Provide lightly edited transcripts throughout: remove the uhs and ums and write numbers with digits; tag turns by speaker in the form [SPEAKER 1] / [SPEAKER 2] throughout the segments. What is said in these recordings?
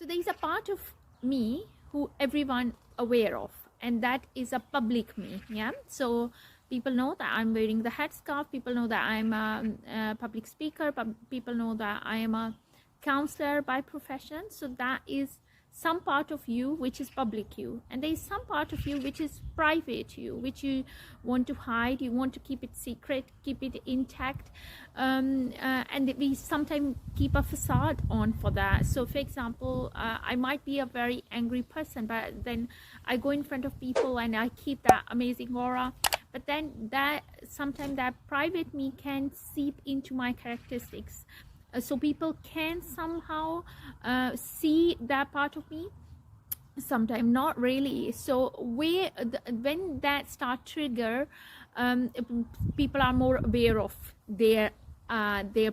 [SPEAKER 1] So there is a part of me who everyone aware of, and that is a public me. Yeah. So people know that I'm wearing the headscarf. People know that I'm a public speaker. People know that I am a counselor by profession. So that is some part of you which is public you, and there is some part of you which is private you, which you want to hide. You want to keep it secret, keep it intact, and we sometimes keep a facade on for that. So for example, I might be a very angry person, but then I go in front of people and I keep that amazing aura. But then that sometimes that private me can seep into my characteristics, so people can somehow see that part of me, sometimes not really. So when that start trigger, people are more aware of their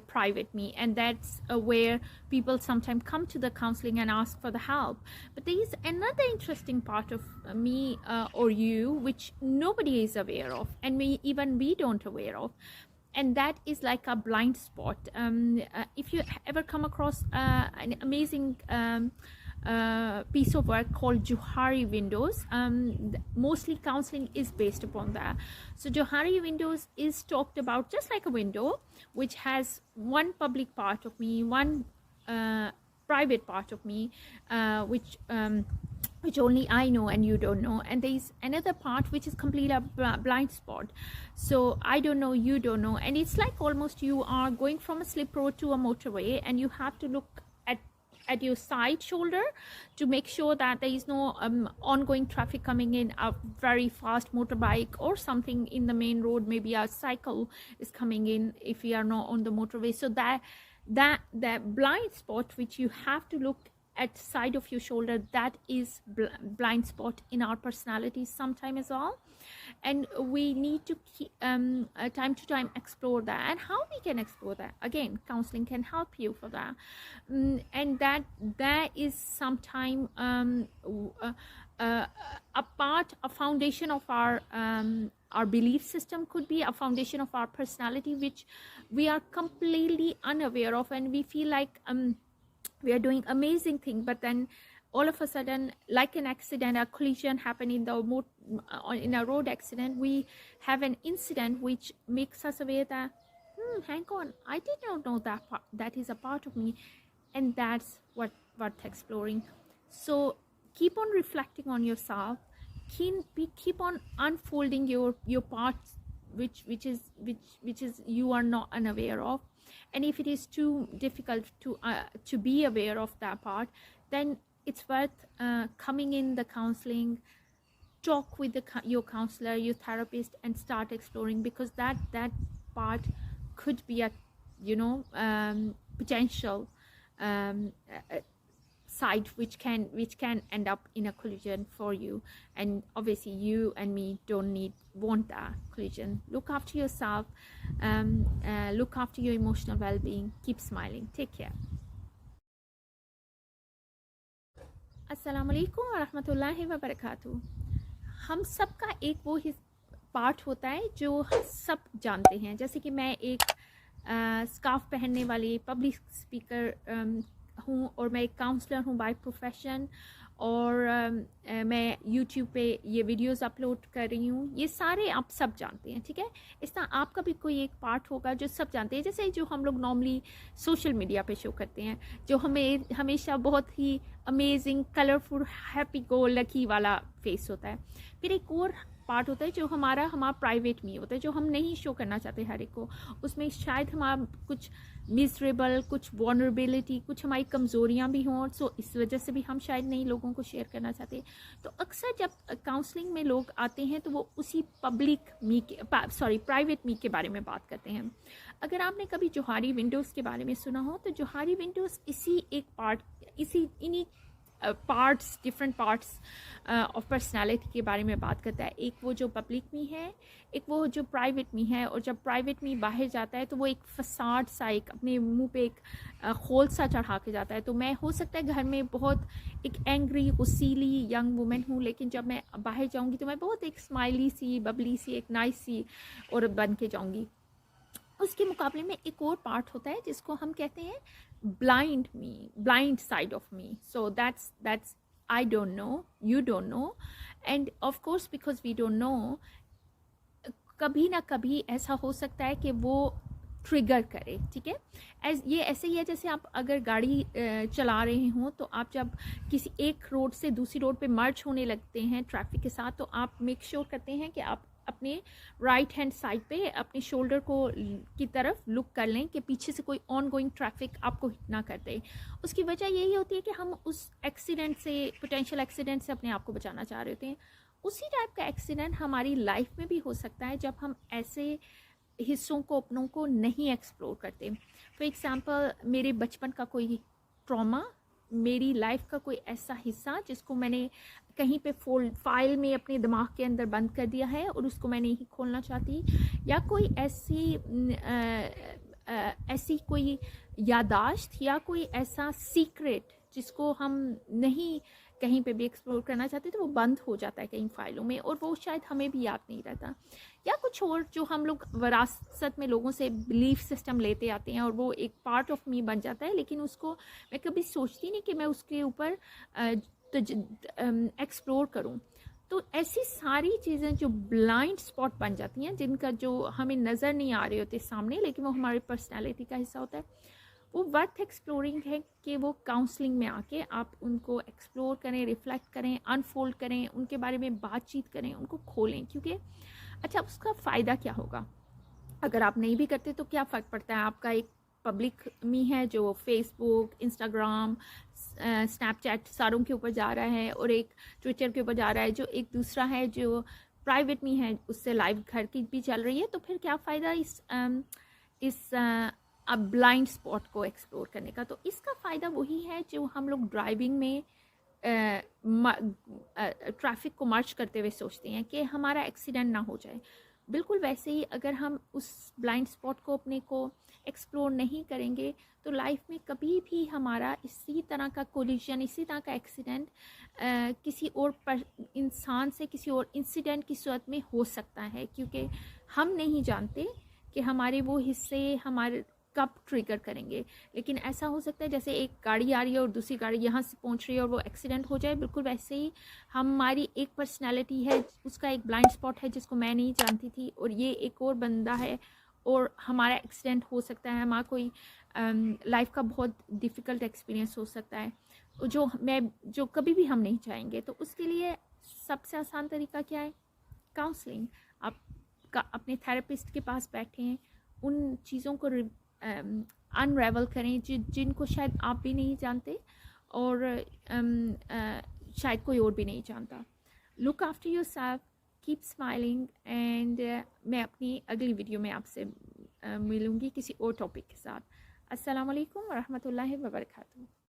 [SPEAKER 1] private me, and that's where people sometimes come to the counseling and ask for the help. But there is another interesting part of me or you which nobody is aware of, and even we don't aware of, and that is like a blind spot. If you ever come across an amazing piece of work called Johari windows, mostly counseling is based upon that. So Johari windows is talked about just like a window which has one public part of me, one private part of me, which only I know and you don't know, and there is another part which is completely a blind spot. So I don't know, you don't know, and it's like almost you are going from a slip road to a motorway, and you have to look at your side shoulder to make sure that there is no ongoing traffic coming in, a very fast motorbike or something in the main road, maybe a cycle is coming in if we are not on the motorway. So that blind spot which you have to look at side of your shoulder, that is blind spot in our personalities sometime as well, and we need to keep, time to time explore that. And how we can explore that, again, counseling can help you for that. And that is sometime a part, a foundation of our belief system, could be a foundation of our personality which we are completely unaware of, and we feel like we are doing amazing thing, but then all of a sudden, like an accident, a collision happened in a road accident, we have an incident which makes us aware that hang on, I did not know that part, that is a part of me, and that's what worth exploring. So keep on reflecting on yourself, keep on unfolding your parts which is you are not unaware of. And if it is too difficult to be aware of that part, then it's worth coming in the counseling, talk with your counselor, your therapist, and start exploring, because that part could be a potential side which can end up in a collision for you. And obviously you and me don't want that collision. Look after yourself, look after your emotional well-being, keep smiling, take care. अस्सलाम वालेकुम वरहमतुल्लाहि वबरकातुहू। हम सब का एक वो part होता है जो सब जानते हैं, जैसे कि मैं एक स्कार्फ पहनने वाली पब्लिक स्पीकर हूँ, और मैं एक काउंसलर हूँ बाय प्रोफेशन, और मैं YouTube पे ये वीडियोस अपलोड कर रही हूँ। ये सारे आप सब जानते हैं, ठीक है। इस तरह आपका भी कोई एक पार्ट होगा जो सब जानते हैं, जैसे जो हम लोग नॉर्मली सोशल मीडिया पे शो करते हैं, जो हमें हमेशा बहुत ही amazing, colourful, happy go lucky वाला फेस होता है। फिर एक और पार्ट होता है जो हमारा प्राइवेट मी होता है, जो हम नहीं शो करना चाहते हर एक को। उसमें शायद हमारा कुछ मिजरेबल, कुछ वॉनरेबिलिटी, कुछ हमारी कमज़ोरियाँ भी हों, सो इस वजह से भी हम शायद नहीं लोगों को शेयर करना चाहते। तो अक्सर जब काउंसलिंग में लोग आते हैं तो वो उसी पब्लिक मी के प्राइवेट मी के बारे में बात करते हैं। अगर आपने कभी जोहारी विंडोज़ के बारे में सुना हो, तो जोहारी विंडोज़ इन्हीं parts, different parts of personality के बारे में बात करता है। एक वो जो पब्लिक मी है, एक वो जो प्राइवेट मी है, और जब प्राइवेट मी बाहर जाता है तो वो एक फसाड सा, एक अपने मुंह पे एक खोल सा चढ़ा के जाता है। तो मैं हो सकता है घर में बहुत एक एंग्री, गुस्सीली यंग वुमेन हूँ, लेकिन जब मैं बाहर जाऊँगी तो मैं बहुत एक स्माइली सी, बबली सी, एक नाइस सी और बन के जाऊँगी। उसके मुकाबले में एक और पार्ट होता है जिसको हम कहते हैं blind me, blind side of me. So that's I don't know, you don't know, and of course because we don't know, कभी ना कभी ऐसा हो सकता है कि वो ट्रिगर करे. ठीक है, ये ऐसे ही है जैसे आप अगर गाड़ी चला रहे हों तो आप जब किसी एक रोड से दूसरी रोड पे मर्ज होने लगते हैं ट्रैफिक के साथ, तो आप मेक श्योर करते हैं कि आप अपने राइट हैंड साइड पे अपने शोल्डर को की तरफ लुक कर लें कि पीछे से कोई ऑन गोइंग ट्रैफिक आपको हिट ना कर दे. उसकी वजह यही होती है कि हम उस एक्सीडेंट से, पोटेंशियल एक्सीडेंट से अपने आप को बचाना चाह रहे होते हैं. उसी टाइप का एक्सीडेंट हमारी लाइफ में भी हो सकता है जब हम ऐसे हिस्सों को, अपनों को नहीं एक्सप्लोर करते. फॉर एग्ज़ाम्पल, मेरे बचपन का कोई ट्रॉमा, मेरी लाइफ का कोई ऐसा हिस्सा जिसको मैंने कहीं पे फाइल में अपने दिमाग के अंदर बंद कर दिया है और उसको मैं नहीं खोलना चाहती, या कोई ऐसी कोई यादाश्त या कोई ऐसा सीक्रेट जिसको हम नहीं कहीं पे भी एक्सप्लोर करना चाहते, तो वो बंद हो जाता है कहीं फाइलों में और वो शायद हमें भी याद नहीं रहता. या कुछ और जो हम लोग विरासत में लोगों से बिलीफ सिस्टम लेते आते हैं और वो एक पार्ट ऑफ मी बन जाता है, लेकिन उसको मैं कभी सोचती नहीं कि मैं उसके ऊपर एक्सप्लोर करूं. तो ऐसी सारी चीज़ें जो ब्लाइंड स्पॉट बन जाती हैं, जिनका जो हमें नज़र नहीं आ रहे होते सामने, लेकिन वो हमारी पर्सनैलिटी का हिस्सा होता है, वो वर्थ एक्सप्लोरिंग है कि वो काउंसलिंग में आके आप उनको एक्सप्लोर करें, रिफ्लेक्ट करें, अनफोल्ड करें, उनके बारे में बातचीत करें, उनको खोलें. क्योंकि अच्छा, उसका फ़ायदा क्या होगा? अगर आप नहीं भी करते तो क्या फ़र्क पड़ता है? आपका एक पब्लिक मी है जो फेसबुक, इंस्टाग्राम, स्नैपचैट सारों के ऊपर जा रहा है, और एक ट्विटर के ऊपर जा रहा है, जो एक दूसरा है जो प्राइवेट मी है, उससे लाइव घर की भी चल रही है. तो फिर क्या फ़ायदा इस अब ब्लाइंड स्पॉट को एक्सप्लोर करने का? तो इसका फ़ायदा वही है जो हम लोग ड्राइविंग में ट्रैफिक को मार्च करते हुए सोचते हैं कि हमारा एक्सीडेंट ना हो जाए. बिल्कुल वैसे ही अगर हम उस ब्लाइंड स्पॉट को, अपने को एक्सप्लोर नहीं करेंगे, तो लाइफ में कभी भी हमारा इसी तरह का कोलिजन, इसी तरह का एक्सीडेंट किसी और इंसान से, किसी और इंसिडेंट की सूरत में हो सकता है, क्योंकि हम नहीं जानते कि हमारे वो हिस्से हमारे कब ट्रिगर करेंगे. लेकिन ऐसा हो सकता है जैसे एक गाड़ी आ रही है और दूसरी गाड़ी यहाँ से पहुँच रही है और वो एक्सीडेंट हो जाए. बिल्कुल वैसे ही हमारी एक पर्सनैलिटी है, उसका एक ब्लाइंड स्पॉट है जिसको मैं नहीं जानती थी, और ये एक और बंदा है, और हमारा एक्सीडेंट हो सकता है, हमारा कोई लाइफ का बहुत डिफ़िकल्ट एक्सपीरियंस हो सकता है जो कभी भी हम नहीं चाहेंगे. तो उसके लिए सबसे आसान तरीका क्या है? काउंसलिंग. आप अपने थेरेपिस्ट के पास बैठें, उन चीज़ों को अनरेवल करें जिनको शायद आप भी नहीं जानते और शायद कोई और भी नहीं जानता. Look after your self, keep smiling, and मैं अपनी अगली वीडियो में आपसे मिलूँगी किसी और टॉपिक के साथ. अस्सलाम वालेकुम व रहमतुल्लाहि व बरकातहू.